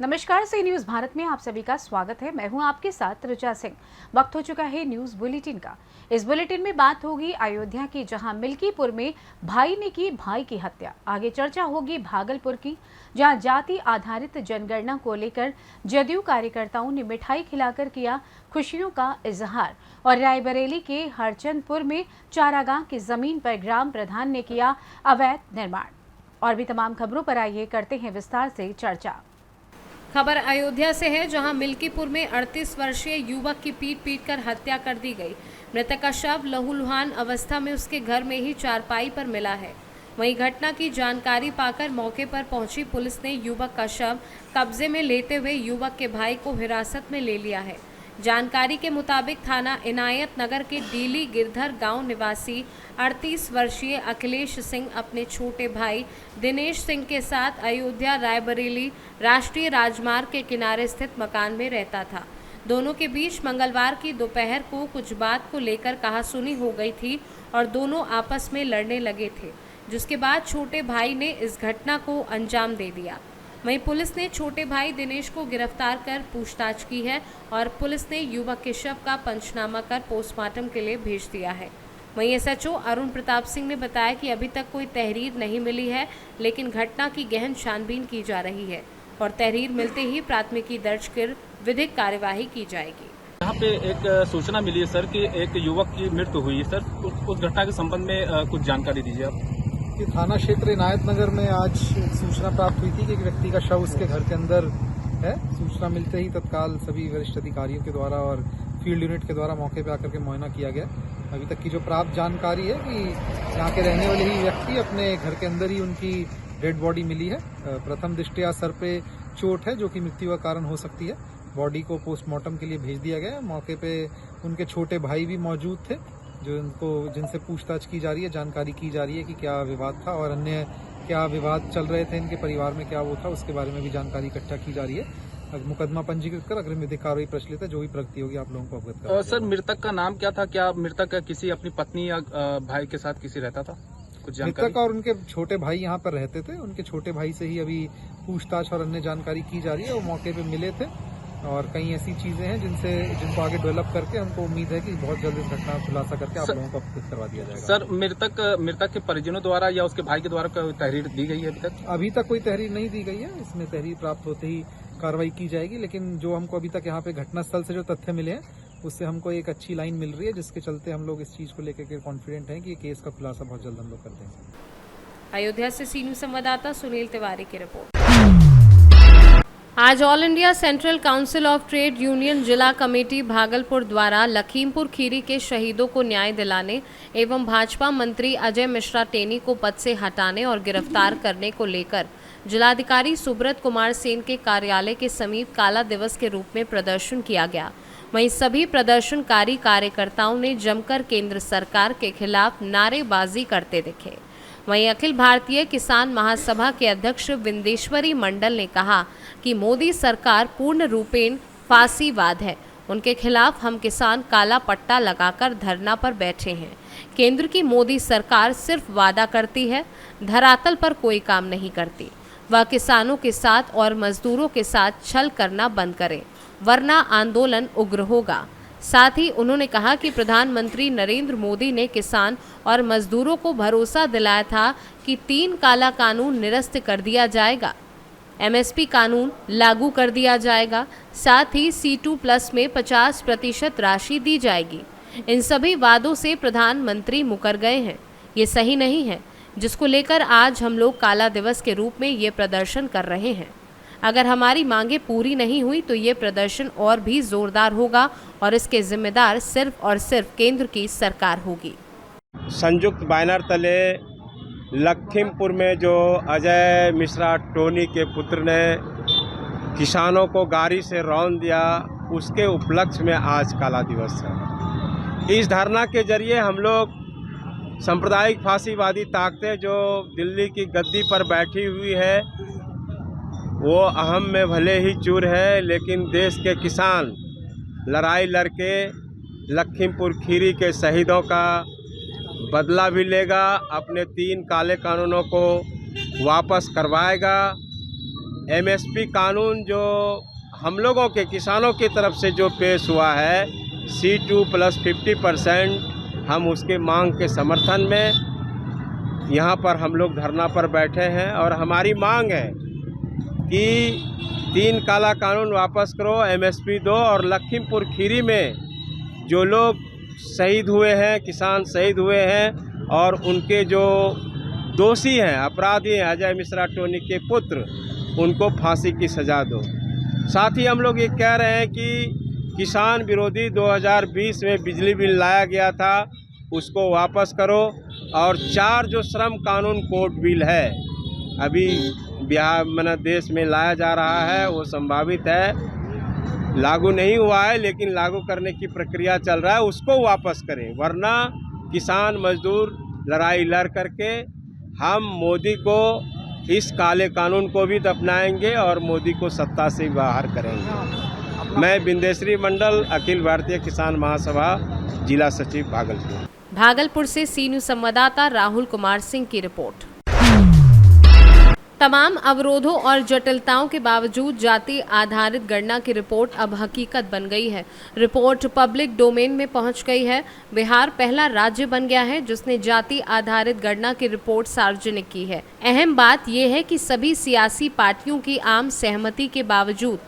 नमस्कार, सी न्यूज भारत में आप सभी का स्वागत है। मैं हूं आपके साथ ऋचा सिंह। वक्त हो चुका है न्यूज बुलेटिन का। इस बुलेटिन में बात होगी अयोध्या की, जहां मिल्कीपुर में भाई ने की भाई की हत्या। आगे चर्चा होगी भागलपुर की, जहां जाति आधारित जनगणना को लेकर जदयू कार्यकर्ताओं ने मिठाई खिलाकर किया खुशियों का इजहार। और रायबरेली के हरचंदपुर में चारागाह की जमीन पर ग्राम प्रधान ने किया अवैध निर्माण। और भी तमाम खबरों पर आइए करते हैं विस्तार से चर्चा। खबर अयोध्या से है, जहां मिल्कीपुर में 38 वर्षीय युवक की पीट कर हत्या कर दी गई। मृतक का शव लहूलुहान अवस्था में उसके घर में ही चारपाई पर मिला है। वहीं घटना की जानकारी पाकर मौके पर पहुंची पुलिस ने युवक का शव कब्जे में लेते हुए युवक के भाई को हिरासत में ले लिया है। जानकारी के मुताबिक थाना इनायत नगर के डीली गिरधर गांव निवासी 38 वर्षीय अखिलेश सिंह अपने छोटे भाई दिनेश सिंह के साथ अयोध्या रायबरेली राष्ट्रीय राजमार्ग के किनारे स्थित मकान में रहता था। दोनों के बीच मंगलवार की दोपहर को कुछ बात को लेकर कहासुनी हो गई थी और दोनों आपस में लड़ने लगे थे, जिसके बाद छोटे भाई ने इस घटना को अंजाम दे दिया। वहीं पुलिस ने छोटे भाई दिनेश को गिरफ्तार कर पूछताछ की है और पुलिस ने युवक के शव का पंचनामा कर पोस्टमार्टम के लिए भेज दिया है। वहीं एसएचओ अरुण प्रताप सिंह ने बताया कि अभी तक कोई तहरीर नहीं मिली है, लेकिन घटना की गहन छानबीन की जा रही है और तहरीर मिलते ही प्राथमिकी दर्ज कर विधिक कार्यवाही की जाएगी। यहाँ पे एक सूचना मिली है सर कि एक युवक की मृत्यु हुई है सर। उस घटना के संबंध में कुछ जानकारी दीजिए आप। थाना क्षेत्र इनायत नगर में आज सूचना प्राप्त हुई थी कि एक व्यक्ति का शव उसके घर के अंदर है। सूचना मिलते ही तत्काल सभी वरिष्ठ अधिकारियों के द्वारा और फील्ड यूनिट के द्वारा मौके पर आकर के मुआयना किया गया। अभी तक की जो प्राप्त जानकारी है कि यहाँ के रहने वाले ही व्यक्ति अपने घर के अंदर ही उनकी डेड बॉडी मिली है। प्रथम दृष्टया सर पे चोट है जो कि मृत्यु का कारण हो सकती है। बॉडी को पोस्टमार्टम के लिए भेज दिया गया। मौके पे उनके छोटे भाई भी मौजूद थे जिनसे पूछताछ की जा रही है, जानकारी की जा रही है कि क्या विवाद था और अन्य क्या विवाद चल रहे थे इनके परिवार में, क्या वो था, उसके बारे में भी जानकारी इकट्ठा की जा रही है। मुकदमा पंजीकृत कर अग्रिम विधिक कार्रवाई प्रचलित है। जो भी प्रगति होगी आप लोगों को अवगत करा। सर, मृतक का नाम क्या था? क्या मृतक किसी अपनी पत्नी या भाई के साथ किसी रहता था? कुछ जानकारी? मृतक और उनके छोटे भाई यहाँ पर रहते थे। उनके छोटे भाई से ही अभी पूछताछ और अन्य जानकारी की जा रही है। वो मौके पे मिले थे और कई ऐसी चीजें हैं जिनको आगे डेवलप करके हमको उम्मीद है कि बहुत जल्द इस घटना का खुलासा करके आप लोगों को अवगत करवा दिया जाएगा। सर, मृतक के परिजनों द्वारा या उसके भाई के द्वारा कोई तहरीर दी गई है अभी तक? अभी तक कोई तहरीर नहीं दी गई है। इसमें तहरीर प्राप्त होते ही कार्रवाई की जाएगी। लेकिन जो हमको अभी तक यहाँ पे घटनास्थल से जो तथ्य मिले हैं उससे हमको एक अच्छी लाइन मिल रही है, जिसके चलते हम लोग इस चीज को लेकर कॉन्फिडेंट हैं कि ये केस का खुलासा बहुत जल्द हम लोग कर देंगे। अयोध्या से सी न्यूज संवाददाता सुनील तिवारी की रिपोर्ट। आज all India central council of trade union जिला कमेटी भागलपुर द्वारा लखीमपुर खीरी के शहीदों को न्याय दिलाने एवं भाजपा मंत्री अजय मिश्रा टेनी को पद से हटाने और गिरफ्तार करने को लेकर जिलाधिकारी सुब्रत कुमार सेन के कार्यालय के समीप काला दिवस के रूप में प्रदर्शन किया गया। वहीं सभी प्रदर्शनकारी कार्यकर्ताओं ने जमकर केंद्र सरकार के खिलाफ नारेबाजी करते दिखे। वहीं अखिल भारतीय किसान महासभा के अध्यक्ष विंदेश्वरी मंडल ने कहा कि मोदी सरकार पूर्ण रूपेण फासीवाद है। उनके खिलाफ हम किसान काला पट्टा लगाकर धरना पर बैठे हैं। केंद्र की मोदी सरकार सिर्फ वादा करती है, धरातल पर कोई काम नहीं करती। वह किसानों के साथ और मजदूरों के साथ छल करना बंद करे, वरना आंदोलन उग्र होगा। साथ ही उन्होंने कहा कि प्रधानमंत्री नरेंद्र मोदी ने किसान और मजदूरों को भरोसा दिलाया था कि 3 काला कानून निरस्त कर दिया जाएगा, एमएसपी कानून लागू कर दिया जाएगा, साथ ही C2+ में 50% राशि दी जाएगी। इन सभी वादों से प्रधानमंत्री मुकर गए हैं। ये सही नहीं है, जिसको लेकर आज हम लोग काला दिवस के रूप में ये प्रदर्शन कर रहे हैं। अगर हमारी मांगे पूरी नहीं हुई तो ये प्रदर्शन और भी जोरदार होगा और इसके जिम्मेदार सिर्फ और सिर्फ केंद्र की सरकार होगी। संयुक्त बैनर तले लखीमपुर में जो अजय मिश्रा टोनी के पुत्र ने किसानों को गाड़ी से रौंद दिया, उसके उपलक्ष्य में आज काला दिवस है। इस धरना के जरिए हम लोग सांप्रदायिक फांसीवादी ताकतें जो दिल्ली की गद्दी पर बैठी हुई है, वो अहम में भले ही चूर है, लेकिन देश के किसान लड़ाई लड़के लखीमपुर खीरी के शहीदों का बदला भी लेगा, अपने 3 काले कानूनों को वापस करवाएगा। एमएसपी कानून जो हम लोगों के किसानों की तरफ से जो पेश हुआ है C2 + 50%, हम उसके मांग के समर्थन में यहाँ पर हम लोग धरना पर बैठे हैं और हमारी मांग है कि 3 काला कानून वापस करो, एमएसपी दो और लखीमपुर खीरी में जो लोग शहीद हुए हैं, किसान शहीद हुए हैं और उनके जो दोषी हैं, अपराधी हैं, अजय मिश्रा टोनी के पुत्र, उनको फांसी की सज़ा दो। साथ ही हम लोग ये कह रहे हैं कि किसान विरोधी 2020 में बिजली बिल लाया गया था, उसको वापस करो और 4 जो श्रम कानून कोर्ट बिल है अभी बिहार देश में लाया जा रहा है, वो संभावित है, लागू नहीं हुआ है लेकिन लागू करने की प्रक्रिया चल रहा है, उसको वापस करें, वरना किसान मजदूर लड़ाई लड़ करके हम मोदी को इस काले कानून को भी दफनाएंगे और मोदी को सत्ता से बाहर करेंगे। मैं बिंदेश्वरी मंडल, अखिल भारतीय किसान महासभा, जिला सचिव, भागलपुर। भागलपुर से सी न्यूज़ संवाददाता राहुल कुमार सिंह की रिपोर्ट। तमाम अवरोधों और जटिलताओं के बावजूद जाति आधारित गणना की रिपोर्ट अब हकीकत बन गई है। रिपोर्ट पब्लिक डोमेन में पहुंच गई है। बिहार पहला राज्य बन गया है जिसने जाति आधारित गणना की रिपोर्ट सार्वजनिक की है। अहम बात यह है कि सभी सियासी पार्टियों की आम सहमति के बावजूद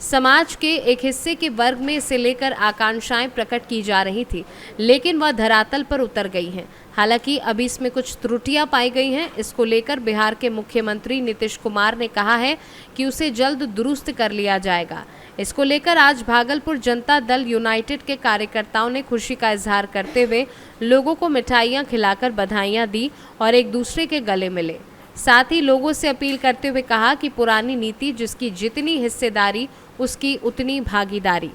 समाज के एक हिस्से के वर्ग में इसे लेकर आकांक्षाएं प्रकट की जा रही थी, लेकिन वह धरातल पर उतर गई हैं। हालांकि अभी इसमें कुछ त्रुटियां पाई गई हैं। इसको लेकर बिहार के मुख्यमंत्री नीतीश कुमार ने कहा है कि उसे जल्द दुरुस्त कर लिया जाएगा। इसको लेकर आज भागलपुर जनता दल यूनाइटेड के कार्यकर्ताओं ने खुशी का इजहार करते हुए लोगों को मिठाइयां खिलाकर बधाइयां दी और एक दूसरे के गले मिले। साथ ही लोगों से अपील करते हुए कहा कि पुरानी नीति जिसकी जितनी हिस्सेदारी उसकी उतनी भागीदारी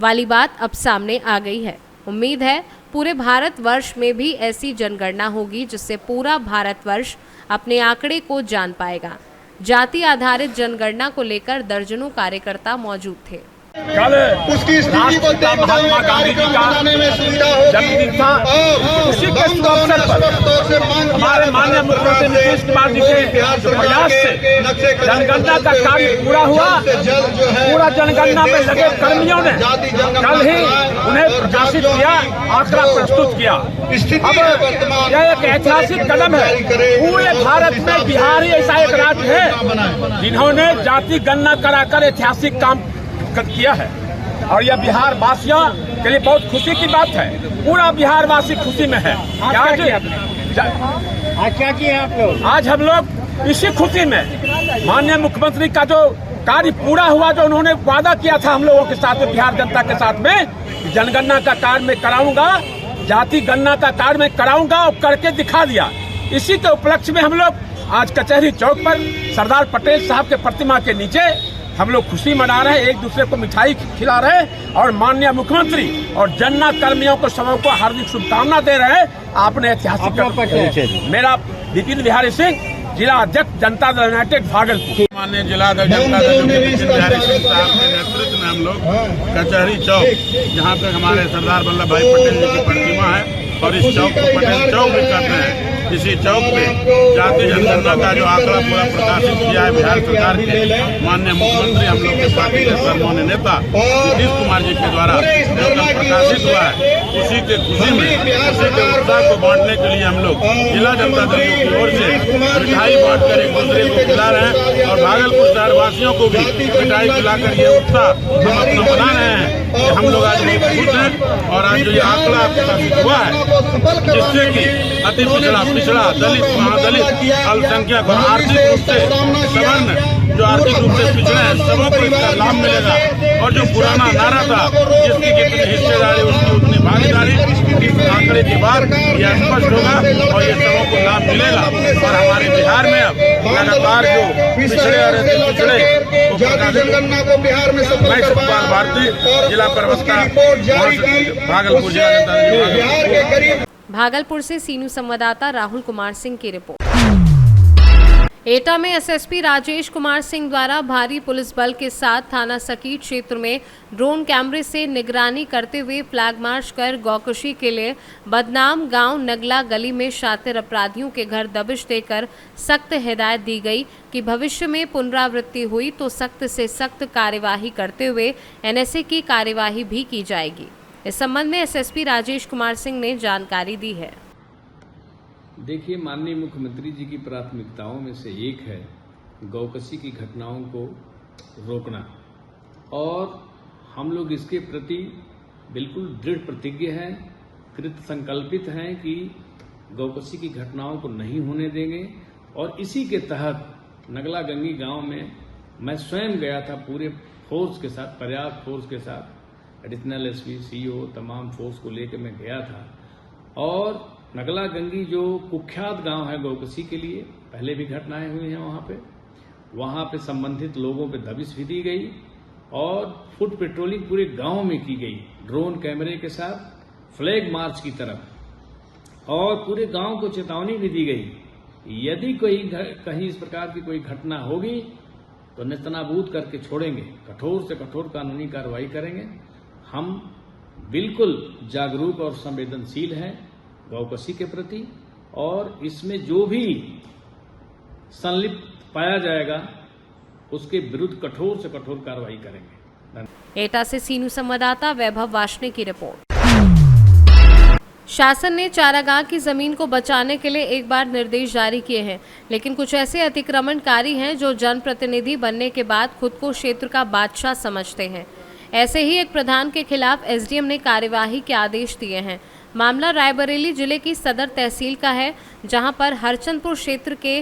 वाली बात अब सामने आ गई है। उम्मीद है पूरे भारतवर्ष में भी ऐसी जनगणना होगी जिससे पूरा भारतवर्ष अपने आंकड़े को जान पाएगा। जाति आधारित जनगणना को लेकर दर्जनों कार्यकर्ता मौजूद थे। कल राष्ट्रपिता महात्मा गांधी जी का जन्मदिन था। उसी के शुभ अवसर पर हमारे माननीय मुख्यमंत्री नीतीश कुमार जी के प्रयास से जनगणना का कार्य पूरा हुआ। पूरा जनगणना में लगे कर्मियों ने कल ही उन्हें प्रकाशित किया, आंकड़ा प्रस्तुत किया। अब यह एक ऐतिहासिक कदम है। पूरे भारत में बिहार ही ऐसा एक राज्य है जिन्होंने जाति गणना कराकर ऐतिहासिक काम किया है और यह बिहार वासियों के लिए बहुत खुशी की बात है। पूरा बिहार वासी खुशी में है। आज क्या किया आप लोग? आज हम लोग इसी खुशी में माननीय मुख्यमंत्री का जो कार्य पूरा हुआ, जो उन्होंने वादा किया था हम लोगों के साथ में, बिहार जनता के साथ में, जनगणना का कार्य में कराऊंगा, जाति गणना का कार्य में कराऊंगा और करके दिखा दिया। इसी के उपलक्ष्य में हम लोग आज कचहरी चौक पर सरदार पटेल साहब के प्रतिमा के नीचे हम लोग खुशी मना रहे हैं, एक दूसरे को मिठाई खिला रहे हैं और माननीय मुख्यमंत्री और जनना कर्मियों को सबों को हार्दिक शुभकामना दे रहे हैं। आपने ऐतिहासिक। मेरा विपिन बिहारी सिंह, जिला अध्यक्ष जनता दल यूनाइटेड भागलपुर। माननीय जिला अध्यक्ष जनता दल विपिन बिहारी सिंह साहब के नेतृत्व में हम लोग कचहरी चौक, जहाँ पे हमारे सरदार वल्लभ भाई पटेल जी की प्रतिमा है और इस चौक को पटेल चौक भी कहते हैं, इसी चौक पे जाति जनगणना का जो आंकड़ा पूरा प्रकाशित किया है बिहार सरकार के माननीय मुख्यमंत्री, हम लोग के पार्टी के सर्वमान्य नेता नीतीश कुमार जी के द्वारा जो कल प्रकाशित हुआ है, उसी के खुशी में, उसी के उत्साह को बांटने के लिए हम लोग जिला जनता दल की ओर से मिठाई बांट कर एक दूसरे को खिला रहे हैं और भागलपुर शहर वासियों को भी मिठाई खिलाकर ये उत्साह हम अपना मना रहे हैं कि हम लोग आज बहुत खुश हैं। और आज जो ये आंकड़ा प्रकाशित हुआ है जिससे कि अति पिछड़ा दलित, महादलित, अल्पसंख्यक और आर्थिक रूप से सवर्ण, जो आर्थिक रूप से पिछड़े हैं, सबों को इसका लाभ मिलेगा। और जो पुराना नारा था जिसकी जितनी हिस्सेदारी उसकी उतनी भागीदारी, इस आंकड़े के बाद यह स्पष्ट होगा और ये सबों को लाभ मिलेगा। और हमारे बिहार में अब लगातार जो पिछड़े और पिछड़े मैं सुखपाल भारती, जिला प्रवक्ता, भागलपुर जिला जनता दल। भागलपुर से सी न्यूज़ संवाददाता राहुल कुमार सिंह की रिपोर्ट। एटा में एसएसपी राजेश कुमार सिंह द्वारा भारी पुलिस बल के साथ थाना सकीट क्षेत्र में ड्रोन कैमरे से निगरानी करते हुए फ्लैग मार्च कर गौकशी के लिए बदनाम गांव नगला गली में शातिर अपराधियों के घर दबिश देकर सख्त हिदायत दी गई कि भविष्य में पुनरावृत्ति हुई तो सख्त से सख्त कार्यवाही करते हुए एनएसए की कार्यवाही भी की जाएगी। इस संबंध में एसएसपी राजेश कुमार सिंह ने जानकारी दी है। देखिए, माननीय मुख्यमंत्री जी की प्राथमिकताओं में से एक है गौकशी की घटनाओं को रोकना, और हम लोग इसके प्रति बिल्कुल दृढ़ प्रतिज्ञ हैं, कृत संकल्पित हैं कि गौकशी की घटनाओं को नहीं होने देंगे। और इसी के तहत नगला गंगी गांव में मैं स्वयं गया था पूरे फोर्स के साथ, पर्याप्त फोर्स के साथ, एडिशनल एसपी, सीओ, तमाम फोर्स को लेकर मैं गया था। और नगला गंगी जो कुख्यात गांव है गौकशी के लिए, पहले भी घटनाएं हुई हैं वहां पे संबंधित लोगों पे दबिश भी दी गई और फुट पेट्रोलिंग पूरे गांव में की गई, ड्रोन कैमरे के साथ फ्लैग मार्च की तरफ, और पूरे गांव को चेतावनी भी दी गई यदि कहीं इस प्रकार की कोई घटना होगी तो नेस्तनाबूद करके छोड़ेंगे, कठोर से कठोर कानूनी कार्रवाई करेंगे। हम बिल्कुल जागरूक और संवेदनशील हैं गौकशी के प्रति, और इसमें जो भी संलिप्त पाया जाएगा उसके विरुद्ध कठोर से कठोर कार्रवाई करेंगे। एटा से सीनू संवाददाता वैभव वाशने की रिपोर्ट। शासन ने चारागाह की जमीन को बचाने के लिए एक बार निर्देश जारी किए हैं, लेकिन कुछ ऐसे अतिक्रमणकारी हैं जो जनप्रतिनिधि बनने के बाद खुद को क्षेत्र का बादशाह समझते हैं। ऐसे ही एक प्रधान के खिलाफ एसडीएम ने कार्यवाही के आदेश दिए हैं। मामला रायबरेली जिले की सदर तहसील का है, जहां पर हरचंदपुर क्षेत्र के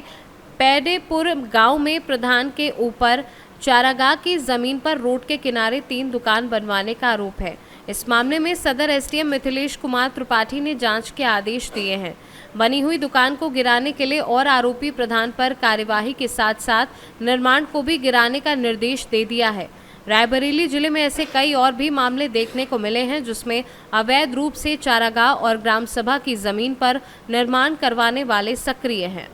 पैडेपुर गांव में प्रधान के ऊपर चारागाह की जमीन पर रोड के किनारे 3 दुकान बनवाने का आरोप है। इस मामले में सदर एसडीएम मिथिलेश कुमार त्रिपाठी ने जांच के आदेश दिए हैं। बनी हुई दुकान को गिराने के लिए और आरोपी प्रधान पर कार्यवाही के साथ साथ निर्माण को भी गिराने का निर्देश दे दिया है। रायबरेली जिले में ऐसे कई और भी मामले देखने को मिले हैं जिसमें अवैध रूप से चारागाह और ग्राम सभा की जमीन पर निर्माण करवाने वाले सक्रिय हैं।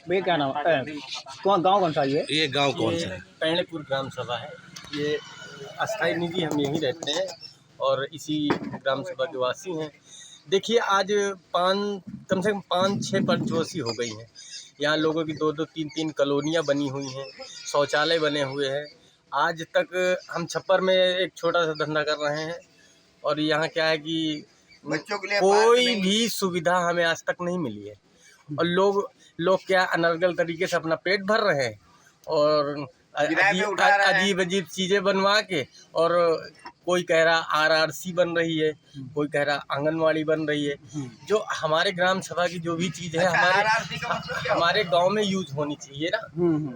भैया क्या नाम है? गाँव कौन सा ये गांव कौन सा है? पैणेपुर ग्राम सभा है। ये अस्थायी निधि हम यहीं रहते हैं और इसी ग्राम सभा के वासी हैं। देखिए, आज कम से कम 5-6 पंचवसी हो गई हैं। यहाँ लोगों की 2-2, 3-3 कॉलोनियाँ बनी हुई हैं, शौचालय बने हुए हैं। आज तक हम छप्पर में एक छोटा सा धंधा कर रहे हैं और यहाँ क्या है कि बच्चों के लिए कोई भी सुविधा हमें आज तक नहीं मिली है। और लोग क्या अनर्गल तरीके से अपना पेट भर रहे हैं और अजीब अजीब चीज़ें बनवा के, और कोई कह रहा आरआरसी बन रही है, कोई कह रहा आंगनवाड़ी बन रही है। जो हमारे ग्राम सभा की जो भी चीज़ है हमारे गांव में यूज होनी चाहिए ना।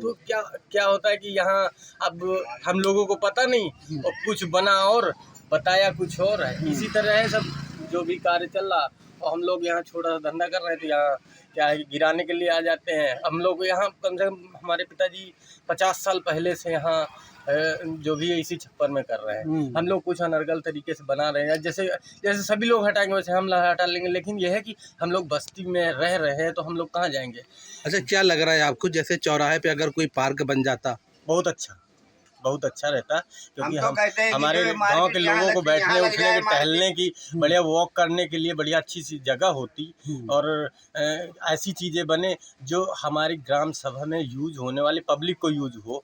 तो क्या होता है कि यहाँ अब हम लोगों को पता नहीं, और कुछ बना और बताया कुछ और है। इसी तरह है सब जो भी कार्य चल रहा। और हम लोग यहाँ छोटा सा धंधा कर रहे हैं तो यहाँ क्या है गिराने के लिए आ जाते हैं। हम लोग यहाँ कम से कम हमारे पिताजी 50 साल पहले से यहाँ जो भी इसी छप्पर में कर रहे हैं। हम लोग कुछ अनर्गल तरीके से बना रहे हैं, जैसे सभी लोग हटाएंगे वैसे हम हटा लेंगे। लेकिन यह है कि हम लोग बस्ती में रह रहे हैं तो हम लोग कहाँ जाएंगे। अच्छा, क्या लग रहा है आपको, जैसे चौराहे पे अगर कोई पार्क बन जाता? बहुत अच्छा रहता, क्योंकि हम हमारे गांव के लोगों को बैठने उठने के टहलने की बढ़िया वॉक करने के लिए बढ़िया अच्छी सी जगह होती, और ऐसी चीज़ें बने जो हमारी ग्राम सभा में यूज होने वाले पब्लिक को यूज हो।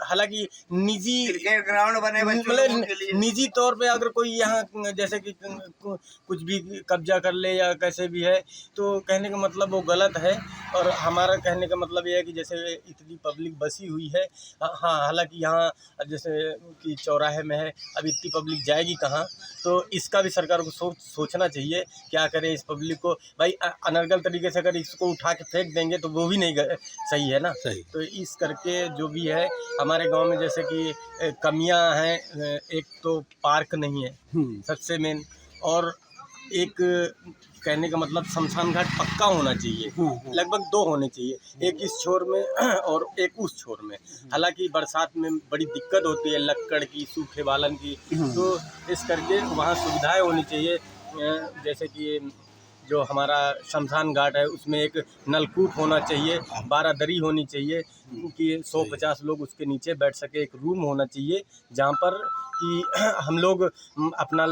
हालांकि निजी ग्राउंड बने मतलब निजी तौर पे अगर कोई यहाँ जैसे कि कुछ भी कब्जा कर ले या कैसे भी है तो कहने का मतलब वो गलत है। और हमारा कहने का मतलब ये है कि जैसे इतनी पब्लिक बसी हुई है, हाँ हालांकि यहाँ जैसे कि चौराहे में है, अब इतनी पब्लिक जाएगी कहाँ। तो इसका भी सरकार को सोचना चाहिए क्या करे इस पब्लिक को। भाई अनर्गल तरीके से अगर इसको उठा के फेंक देंगे तो वो भी नहीं सही है ना। सही। तो इस करके जो भी है हमारे गांव में जैसे कि कमियां हैं, एक तो पार्क नहीं है सबसे मेन, और एक कहने का मतलब शमशान घाट पक्का होना चाहिए। लगभग 2 होने चाहिए, एक इस छोर में और एक उस छोर में। हालांकि बरसात में बड़ी दिक्कत होती है लक्कड़ की, सूखे बालन की, तो इस करके वहाँ सुविधाएं होनी चाहिए। जैसे कि जो हमारा शमशान घाट है उसमें एक नलकूप होना चाहिए, 12 दरी होनी चाहिए कि 150 लोग उसके नीचे बैठ सके, एक रूम होना चाहिए जहाँ पर कि हम लोग अपना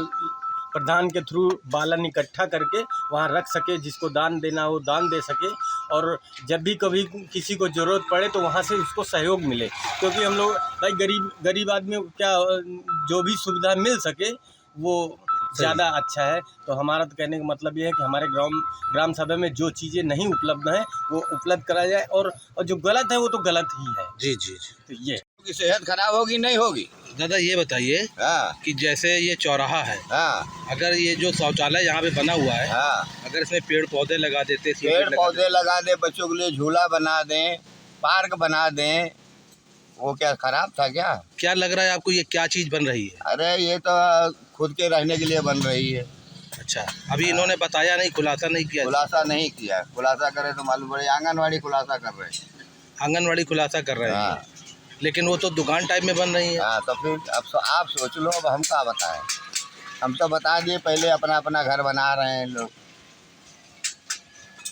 प्रधान के थ्रू बालन इकट्ठा करके वहाँ रख सके, जिसको दान देना हो दान दे सके, और जब भी कभी किसी को ज़रूरत पड़े तो वहाँ से उसको सहयोग मिले। क्योंकि हम लोग भाई गरीब आदमियों को क्या जो भी सुविधा मिल सके वो ज़्यादा अच्छा है। तो हमारा तो कहने का मतलब ये है कि हमारे ग्राम सभा में जो चीज़ें नहीं उपलब्ध हैं वो उपलब्ध कराया जाए, और जो गलत है वो तो गलत ही है। जी जी जी। तो ये की सेहत खराब होगी नहीं होगी। दादा ये बताइए कि जैसे ये चौराहा है, अगर ये जो शौचालय यहाँ पे बना हुआ है, अगर इसमें पेड़ पौधे लगा देते, पेड़ पौधे लगा दे, बच्चों के लिए झूला बना दें, पार्क बना दें, वो क्या खराब था क्या? क्या लग रहा है आपको, ये क्या चीज़ बन रही है? अरे ये तो खुद के रहने के लिए बन रही है। अच्छा, अभी इन्होंने बताया नहीं, खुलासा नहीं किया? खुलासा नहीं किया, खुलासा करे तो मालूम पड़े। आंगनवाड़ी खुलासा कर रहे हैं। आंगनवाड़ी खुलासा कर रहे हैं, लेकिन वो तो दुकान टाइप में बन रही है। हाँ, तो फिर अब आप सोच लो, अब हम क्या बताएं। हम तो बता दिए पहले, अपना अपना घर बना रहे हैं लोग।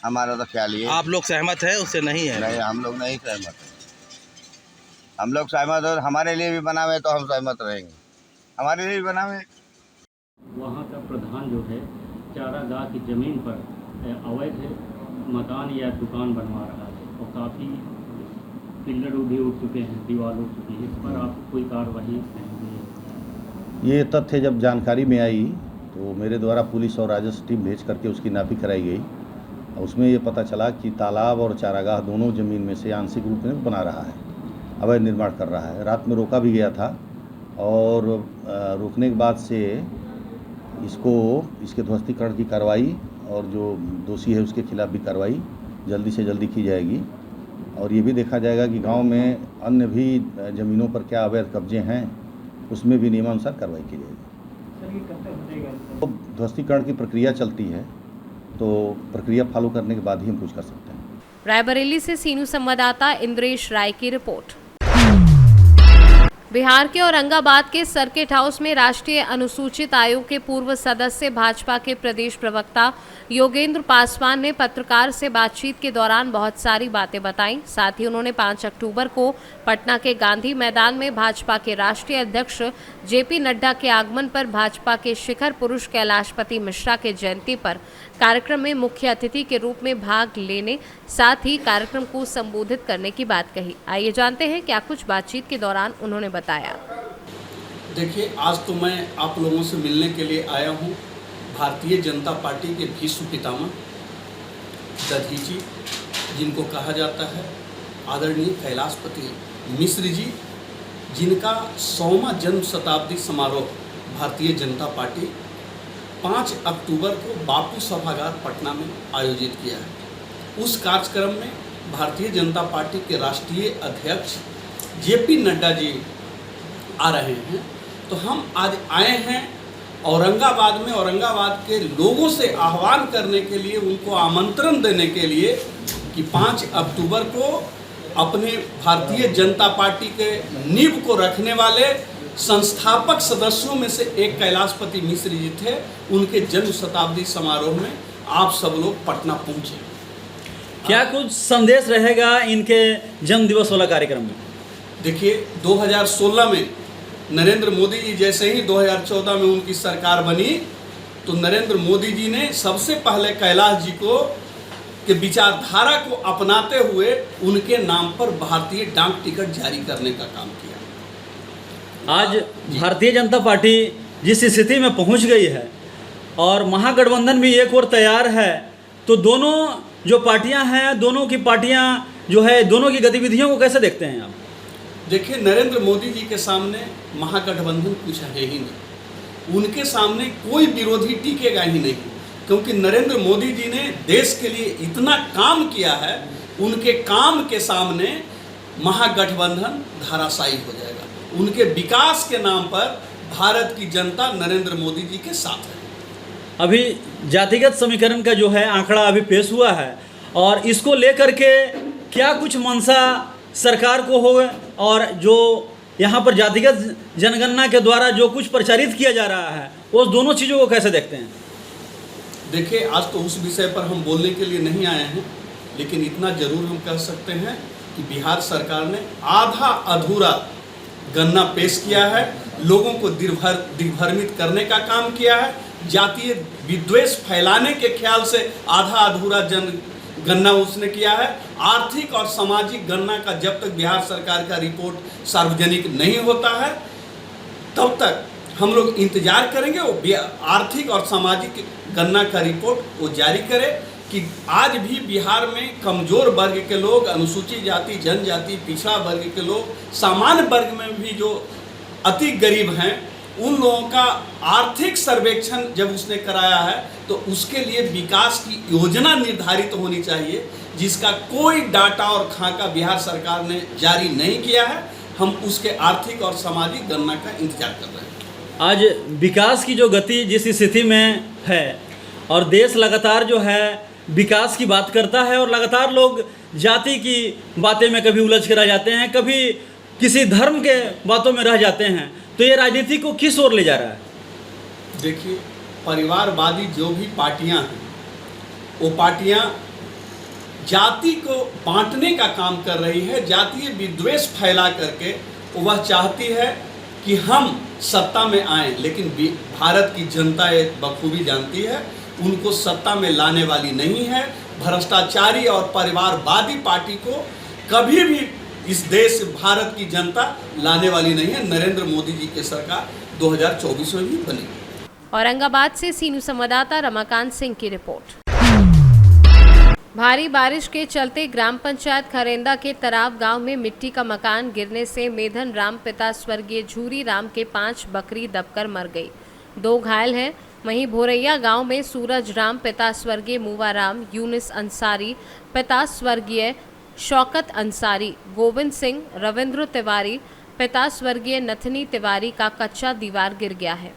हमारा तो ख्याल ये। आप लोग सहमत हैं उससे? नहीं है? नहीं, हम लोग नहीं सहमत हैं। हम लोग सहमत हो, हमारे लिए भी बनावे तो हम सहमत रहेंगे, हमारे लिए भी बनावे। वहाँ का प्रधान जो है चारागाह की ज़मीन पर अवैध मकान या दुकान बनवा रहा है और काफ़ी पिल्लर भी उठ चुके हैं, दीवार उठ चुकी है। इस पर आप कोई कार्रवाई नहीं? ये तथ्य जब जानकारी में आई तो मेरे द्वारा पुलिस और राजस्व टीम भेज करके उसकी नापी कराई गई। उसमें ये पता चला कि तालाब और चारागाह दोनों ज़मीन में से आंशिक रूप में बना रहा है, अवैध निर्माण कर रहा है। रात में रोका भी गया था और रोकने के बाद से इसके ध्वस्तीकरण की कार्रवाई और जो दोषी है उसके खिलाफ भी कार्रवाई जल्दी से जल्दी की जाएगी। और ये भी देखा जाएगा कि गांव में अन्य भी ज़मीनों पर क्या अवैध कब्जे हैं, उसमें भी नियमानुसार कार्रवाई की जाएगी। तो ध्वस्तीकरण की प्रक्रिया चलती है, तो प्रक्रिया फॉलो करने के बाद ही हम कुछ कर सकते हैं। रायबरेली से सीनू संवाददाता इंद्रेश राय की रिपोर्ट। बिहार के औरंगाबाद के सर्किट हाउस में राष्ट्रीय अनुसूचित आयोग के पूर्व सदस्य भाजपा के प्रदेश प्रवक्ता योगेंद्र पासवान ने पत्रकार से बातचीत के दौरान बहुत सारी बातें बताईं। साथ ही उन्होंने 5 अक्टूबर को पटना के गांधी मैदान में भाजपा के राष्ट्रीय अध्यक्ष जेपी नड्डा के आगमन पर भाजपा के शिखर पुरुष कैलाशपति मिश्रा के जयंती पर कार्यक्रम में मुख्य अतिथि के रूप में भाग लेने, साथ ही कार्यक्रम को संबोधित करने की बात कही। आइए जानते हैं क्या कुछ बातचीत के दौरान उन्होंने बताया। देखिए, आज तो मैं आप लोगों से मिलने के लिए आया हूँ भारतीय जनता पार्टी के भीष्म पितामह दधीची, जिनको कहा जाता है आदरणीय कैलाशपति मिश्र जी, जिनका 100वां जन्म शताब्दी समारोह भारतीय जनता पार्टी 5 अक्टूबर को बापू सभागार पटना में आयोजित किया है। उस कार्यक्रम में भारतीय जनता पार्टी के राष्ट्रीय अध्यक्ष जेपी नड्डा जी आ रहे हैं। तो हम आज आए हैं औरंगाबाद में, औरंगाबाद के लोगों से आह्वान करने के लिए, उनको आमंत्रण देने के लिए कि 5 अक्टूबर को अपने भारतीय जनता पार्टी के नींव को रखने वाले संस्थापक सदस्यों में से एक कैलाशपति मिश्र जी थे। उनके जन्म शताब्दी समारोह में आप सब लोग पटना पहुंचे। क्या कुछ संदेश रहेगा इनके जन्म दिवस वाला कार्यक्रम में? देखिए, 2016 में नरेंद्र मोदी जी जैसे ही 2014 में उनकी सरकार बनी, तो नरेंद्र मोदी जी ने सबसे पहले कैलाश जी को के विचारधारा को अपनाते हुए उनके नाम पर भारतीय डाक टिकट जारी करने का काम किया। आज भारतीय जनता पार्टी जिस स्थिति में पहुंच गई है और महागठबंधन भी एक ओर तैयार है, तो दोनों जो पार्टियां हैं, दोनों की पार्टियां जो है, दोनों की गतिविधियों को कैसे देखते हैं आप? देखिए, नरेंद्र मोदी जी के सामने महागठबंधन कुछ है ही नहीं। उनके सामने कोई विरोधी टिकेगा ही नहीं, क्योंकि नरेंद्र मोदी जी ने देश के लिए इतना काम किया है। उनके काम के सामने महागठबंधन धराशायी हो जाएगा। उनके विकास के नाम पर भारत की जनता नरेंद्र मोदी जी के साथ है। अभी जातिगत समीकरण का जो है आंकड़ा अभी पेश हुआ है, और इसको लेकर के क्या कुछ मंशा सरकार को हो, और जो यहाँ पर जातिगत जनगणना के द्वारा जो कुछ प्रचारित किया जा रहा है, वो दोनों चीज़ों को कैसे देखते हैं? देखिए, आज तो उस विषय पर हम बोलने के लिए नहीं आए हैं, लेकिन इतना जरूर हम कह सकते हैं कि बिहार सरकार ने आधा अधूरा गन्ना पेश किया है, लोगों को दिग्भ्रमित करने का काम किया है, जातीय विद्वेष फैलाने के ख्याल से आधा अधूरा गन्ना उसने किया है। आर्थिक और सामाजिक गन्ना का जब तक बिहार सरकार का रिपोर्ट सार्वजनिक नहीं होता है, तब तक हम लोग इंतजार करेंगे वो आर्थिक और सामाजिक गन्ना का रिपोर्ट वो जारी करे कि आज भी बिहार में कमजोर वर्ग के लोग, अनुसूचित जाति, जनजाति, पिछड़ा वर्ग के लोग, सामान्य वर्ग में भी जो अति गरीब हैं, उन लोगों का आर्थिक सर्वेक्षण जब उसने कराया है तो उसके लिए विकास की योजना निर्धारित होनी चाहिए, जिसका कोई डाटा और खाका बिहार सरकार ने जारी नहीं किया है। हम उसके आर्थिक और सामाजिक गणना का इंतजार कर रहे हैं। आज विकास की जो गति जिस स्थिति में है और देश लगातार जो है विकास की बात करता है और लगातार लोग जाति की बातें में कभी उलझ के रह जाते हैं, कभी किसी धर्म के बातों में रह जाते हैं, तो ये राजनीति को किस ओर ले जा रहा है? देखिए, परिवारवादी जो भी पार्टियां हैं, वो पार्टियां जाति को बांटने का काम कर रही है, जातीय विद्वेष फैला करके वह चाहती है कि हम सत्ता में आएं, लेकिन भारत की जनता ये बखूबी जानती है उनको सत्ता में लाने वाली नहीं है। भ्रष्टाचारी और परिवारवादी पार्टी को कभी भी इस देश भारत की जनता लाने वाली नहीं है। नरेंद्र मोदी जी की सरकार 2024 में भी बनेगी। औरंगाबाद से सीनू संवाददाता रमाकांत सिंह की रिपोर्ट। भारी बारिश के चलते ग्राम पंचायत खरेंदा के तराव गांव में मिट्टी का मकान गिरने से मेधन राम पिता स्वर्गीय झूरी राम के 5 बकरी दबकर मर गई, 2 घायल हैं। वहीं भोरैया गांव में सूरज राम पिता स्वर्गीय मूवा राम, यूनिस अंसारी पिता स्वर्गीय शौकत अंसारी, गोविंद सिंह, रविंद्र तिवारी पिता स्वर्गीय नथनी तिवारी का कच्चा दीवार गिर गया है,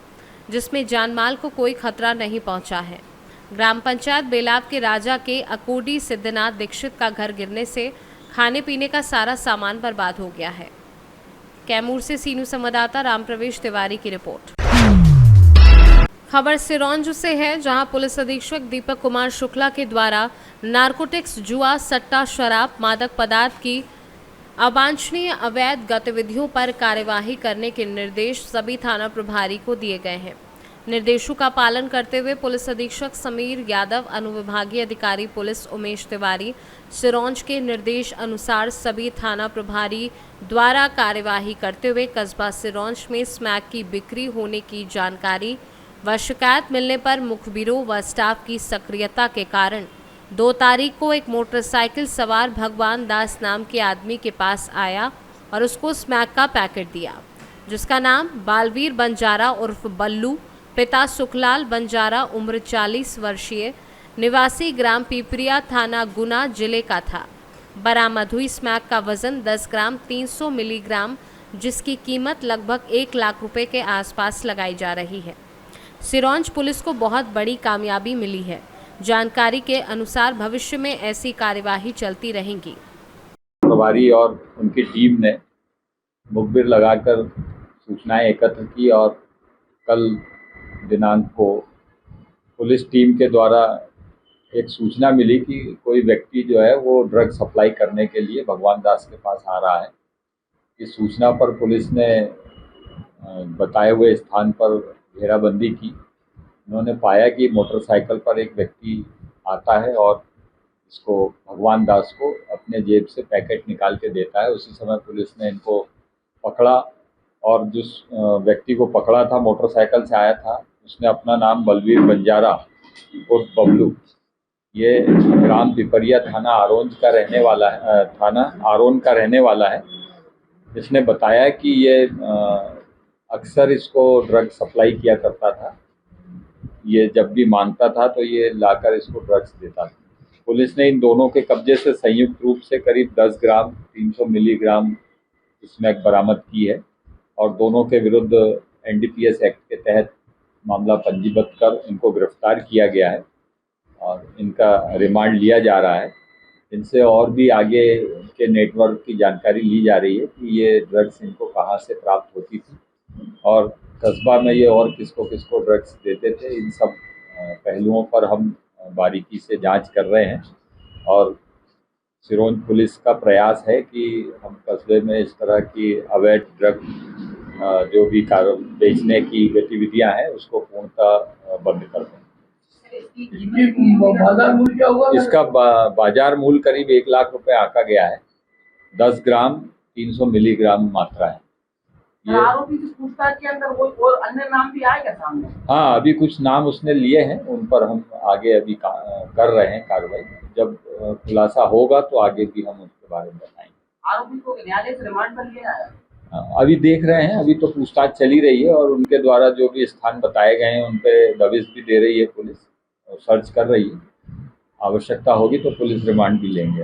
जिसमें जानमाल को कोई खतरा नहीं पहुंचा है। ग्राम पंचायत बेलाव के राजा के अकोडी सिद्धनाथ दीक्षित का घर गिरने से खाने पीने का सारा सामान बर्बाद हो गया है। कैमूर से सीनू संवाददाता राम प्रवेश तिवारी की रिपोर्ट। खबर सिरोंज से है, जहां पुलिस अधीक्षक दीपक कुमार शुक्ला के द्वारा नारकोटिक्स, जुआ, सट्टा, शराब, मादक पदार्थ की अवांछनीय अवैध गतिविधियों पर कार्यवाही करने के निर्देश सभी थाना प्रभारी को दिए गए हैं। निर्देशों का पालन करते हुए पुलिस अधीक्षक समीर यादव, अनुविभागीय अधिकारी पुलिस उमेश तिवारी, सिरोंज के निर्देश अनुसार सभी थाना प्रभारी द्वारा कार्यवाही करते हुए कस्बा सिरोंज में स्मैक की बिक्री होने की जानकारी व शिकायत मिलने पर मुखबिरों व स्टाफ की सक्रियता के कारण 2 तारीख को एक मोटरसाइकिल सवार भगवान दास नाम के आदमी के पास आया और उसको स्मैक का पैकेट दिया, जिसका नाम बालवीर बंजारा उर्फ बल्लू, पिता सुखलाल बंजारा, उम्र 40 वर्षीय, निवासी ग्राम पीपरिया, थाना गुना जिले का था। बरामद हुई स्मैक का वजन 10 ग्राम 300 मिलीग्राम, जिसकी कीमत लगभग 1 लाख रुपए के आसपास लगाई जा रही है। सिरोंज पुलिस को बहुत बड़ी कामयाबी मिली है। जानकारी के अनुसार भविष्य में ऐसी कार्यवाही चलती रहेंगी। प्रभारी और उनकी टीम ने मुखबिर लगाकर सूचनाएं एकत्र की और कल दिनांक को पुलिस टीम के द्वारा एक सूचना मिली कि कोई व्यक्ति जो है वो ड्रग सप्लाई करने के लिए भगवान दास के पास आ रहा है। इस सूचना पर पुलिस ने बताए हुए स्थान पर घेराबंदी की। उन्होंने पाया कि मोटरसाइकिल पर एक व्यक्ति आता है और इसको भगवान दास को अपने जेब से पैकेट निकाल के देता है। उसी समय पुलिस ने इनको पकड़ा और जिस व्यक्ति को पकड़ा था, मोटरसाइकिल से आया था, उसने अपना नाम बलवीर बंजारा उर्फ बबलू, ये ग्राम पिपरिया, थाना आरोन का रहने वाला है। इसने बताया कि ये अक्सर इसको ड्रग सप्लाई किया करता था। ये जब भी मांगता था तो ये लाकर इसको ड्रग्स देता था। पुलिस ने इन दोनों के कब्जे से संयुक्त रूप से करीब 10 ग्राम 300 मिलीग्राम स्मैक बरामद की है और दोनों के विरुद्ध NDPS एक्ट के तहत मामला पंजीबद्ध कर इनको गिरफ्तार किया गया है और इनका रिमांड लिया जा रहा है। इनसे और भी आगे के नेटवर्क की जानकारी ली जा रही है कि ये ड्रग्स इनको कहाँ से प्राप्त होती थी और कस्बा में ये और किसको किसको ड्रग्स देते थे। इन सब पहलुओं पर हम बारीकी से जांच कर रहे हैं और सिरोंज पुलिस का प्रयास है कि हम कस्बे में इस तरह की अवैध ड्रग जो भी बेचने की गतिविधियां हैं उसको पूर्णतः बंद कर दें। बाजार मूल्य क्या हुआ? इसका बाजार मूल्य करीब 1 लाख रुपए आका गया है। 10 ग्राम 300 मिलीग्राम मात्रा है। आरोपी की पूछताछ के अंदर कोई और अन्य नाम भी आए क्या सामने? हाँ, अभी कुछ नाम उसने लिए हैं, उन पर हम आगे अभी कर रहे हैं कार्रवाई। जब खुलासा होगा तो आगे भी हम उसके बारे में बताएंगे। आरोपी को न्यायालय से रिमांड पर लिया है? अभी देख रहे हैं, अभी तो पूछताछ चली रही है और उनके द्वारा जो भी स्थान बताए गए हैं उन पे दबिश भी दे रही है पुलिस और सर्च कर रही है। आवश्यकता होगी तो पुलिस रिमांड भी लेंगे।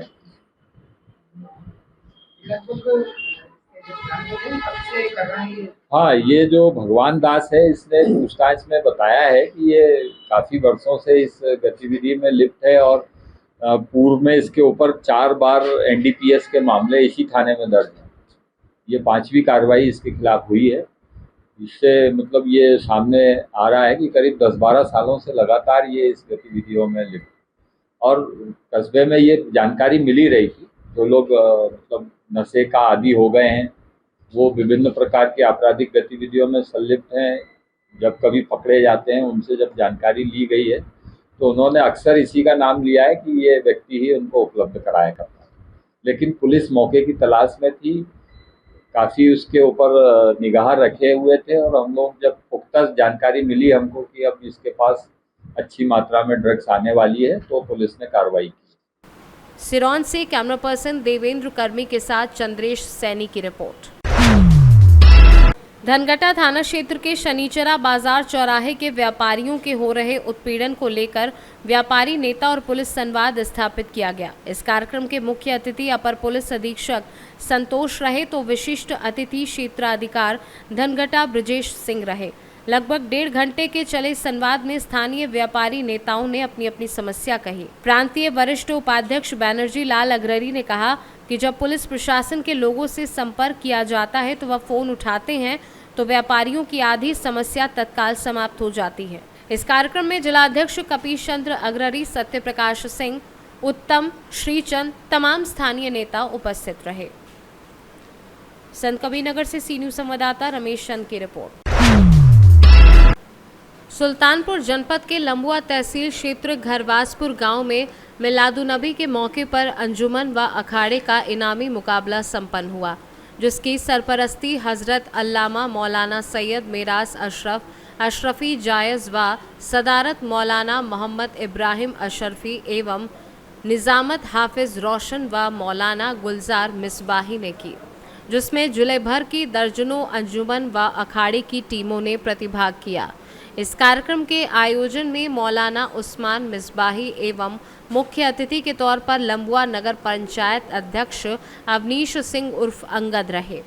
हाँ, ये जो भगवान दास है इसने पूछताछ में बताया है कि ये काफी वर्षों से इस गतिविधि में लिप्त है और पूर्व में इसके ऊपर 4 बार NDPS के मामले इसी थाने में दर्ज हैं। ये 5वीं कार्रवाई इसके खिलाफ हुई है। इससे मतलब ये सामने आ रहा है कि करीब 10-12 सालों से लगातार ये इस गतिविधियों में लिप्त और कस्बे में ये जानकारी मिल ही रही थी। जो लोग मतलब नशे का आदी हो गए हैं, वो विभिन्न प्रकार की आपराधिक गतिविधियों में संलिप्त हैं, जब कभी पकड़े जाते हैं उनसे जब जानकारी ली गई है तो उन्होंने अक्सर इसी का नाम लिया है कि ये व्यक्ति ही उनको उपलब्ध कराया करता है। लेकिन पुलिस मौके की तलाश में थी, काफ़ी उसके ऊपर निगाह रखे हुए थे और हम लोग जब पुख्ता जानकारी मिली हमको कि अब इसके पास अच्छी मात्रा में ड्रग्स आने वाली है तो पुलिस ने कार्रवाई की। सिरौंज से कैमरा पर्सन देवेंद्र कर्मी के साथ चंद्रेश सैनी की रिपोर्ट। धनगटा थाना क्षेत्र के शनिचरा बाजार चौराहे के व्यापारियों के हो रहे उत्पीड़न को लेकर व्यापारी नेता और पुलिस संवाद स्थापित किया गया। इस कार्यक्रम के मुख्य अतिथि अपर पुलिस अधीक्षक संतोष रहे तो विशिष्ट अतिथि क्षेत्राधिकार धनगटा ब्रजेश सिंह रहे। लगभग 1.5 घंटे के चले संवाद में स्थानीय व्यापारी नेताओं ने अपनी अपनी समस्या कही। प्रांतीय वरिष्ठ उपाध्यक्ष बैनर्जी लाल अग्ररी ने कहा कि जब पुलिस प्रशासन के लोगों से संपर्क किया जाता है तो वह फोन उठाते हैं तो व्यापारियों की आधी समस्या तत्काल समाप्त हो जाती है। इस कार्यक्रम में जिलाध्यक्ष कपीश चंद्र अग्ररी, सत्य प्रकाश सिंह, उत्तम, श्रीचंद, तमाम स्थानीय नेता उपस्थित रहे। संत कबीरनगर से सी न्यूज संवाददाता रमेश चंद की रिपोर्ट। सुल्तानपुर जनपद के लंबुआ तहसील क्षेत्र घरवासपुर गांव में मिलादुन्नबी के मौके पर अंजुमन व अखाड़े का इनामी मुकाबला संपन्न हुआ, जिसकी सरपरस्ती हजरत अल्लामा मौलाना सैयद मेराज अशरफी जायज़ व सदारत मौलाना मोहम्मद इब्राहिम अशरफी एवं निज़ामत हाफिज रोशन व मौलाना गुलजार मिसबाही ने की, जिसमें जिले भर की दर्जनों अंजुमन व अखाड़े की टीमों ने प्रतिभाग किया। इस कार्यक्रम के आयोजन में मौलाना उस्मान मिसबाही एवं मुख्य अतिथि के तौर पर लंबुआ नगर पंचायत अध्यक्ष अवनीश सिंह उर्फ अंगद रहे।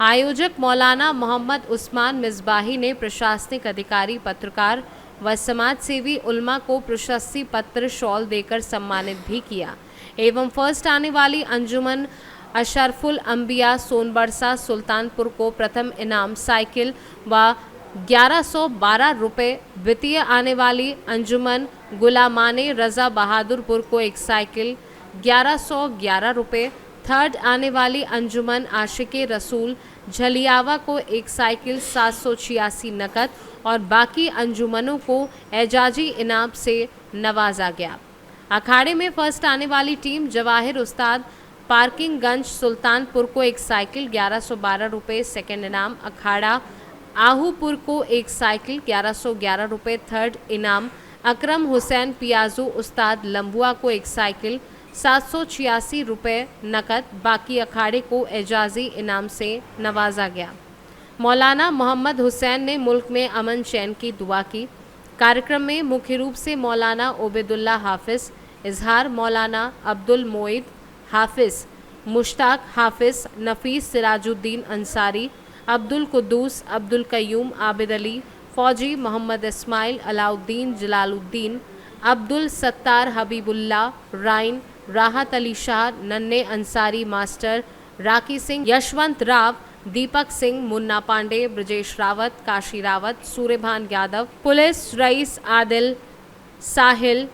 आयोजक मौलाना मोहम्मद उस्मान मिसबाही ने प्रशासनिक अधिकारी, पत्रकार व समाज सेवी उल्मा को प्रशस्ति पत्र शॉल देकर सम्मानित भी किया एवं फर्स्ट आने वाली अंजुमन अशरफुल अंबिया सोनबरसा सुल्तानपुर को प्रथम इनाम साइकिल व 1112 रुपये, द्वितीय आने वाली अंजुमन गुलामाने रज़ा बहादुरपुर को एक साइकिल 1111 रुपये, थर्ड आने वाली अंजुमन आशिके रसूल झलियावा को एक साइकिल 786 नकद और बाकी अंजुमनों को एजाजी इनाम से नवाजा गया। अखाड़े में फर्स्ट आने वाली टीम जवाहिर उस्ताद पार्किंगगंज सुल्तानपुर को एक साइकिल 1112 रुपये, सेकेंड इनाम अखाड़ा आहूपुर को एक साइकिल 1111 रुपये, थर्ड इनाम अकरम हुसैन पियाजू उस्ताद लंबुआ को एक साइकिल 786 रुपये नकद, बाकी अखाड़े को एजाजी इनाम से नवाजा गया। मौलाना मोहम्मद हुसैन ने मुल्क में अमन चैन की दुआ की। कार्यक्रम में मुख्य रूप से मौलाना ओबेदुल्ला हाफिज, इजहार मौलाना अब्दुल मोइद हाफिज, मुश्ताक हाफिज, नफीस सिराजुद्दीन अंसारी, अब्दुल कुद्दूस, अब्दुल कयूम, आबिद अली, फौजी, मोहम्मद इस्माइल, अलाउद्दीन, जलालुद्दीन, अब्दुल सत्तार, हबीबुल्ला, राइन, राहत अली शाह, नन्हे अंसारी, मास्टर, राकी सिंह, यशवंत राव, दीपक सिंह, मुन्ना पांडे, ब्रजेश रावत, काशी रावत, सूर्यभान यादव, पुलिस रईस आदिल, साहिल,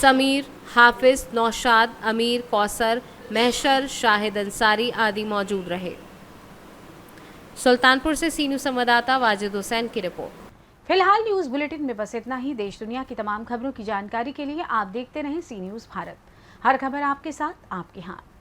समीर, हाफिज, नौशाद, अमीर, कौसर, महशर, शाहिद अंसारी आदि मौजूद रहे। सुल्तानपुर से सी न्यूज़ संवाददाता वाजिद हुसैन की रिपोर्ट। फिलहाल न्यूज़ बुलेटिन में बस इतना ही। देश दुनिया की तमाम खबरों की जानकारी के लिए आप देखते रहें सी न्यूज़ भारत। हर खबर आपके साथ, आपके हाथ।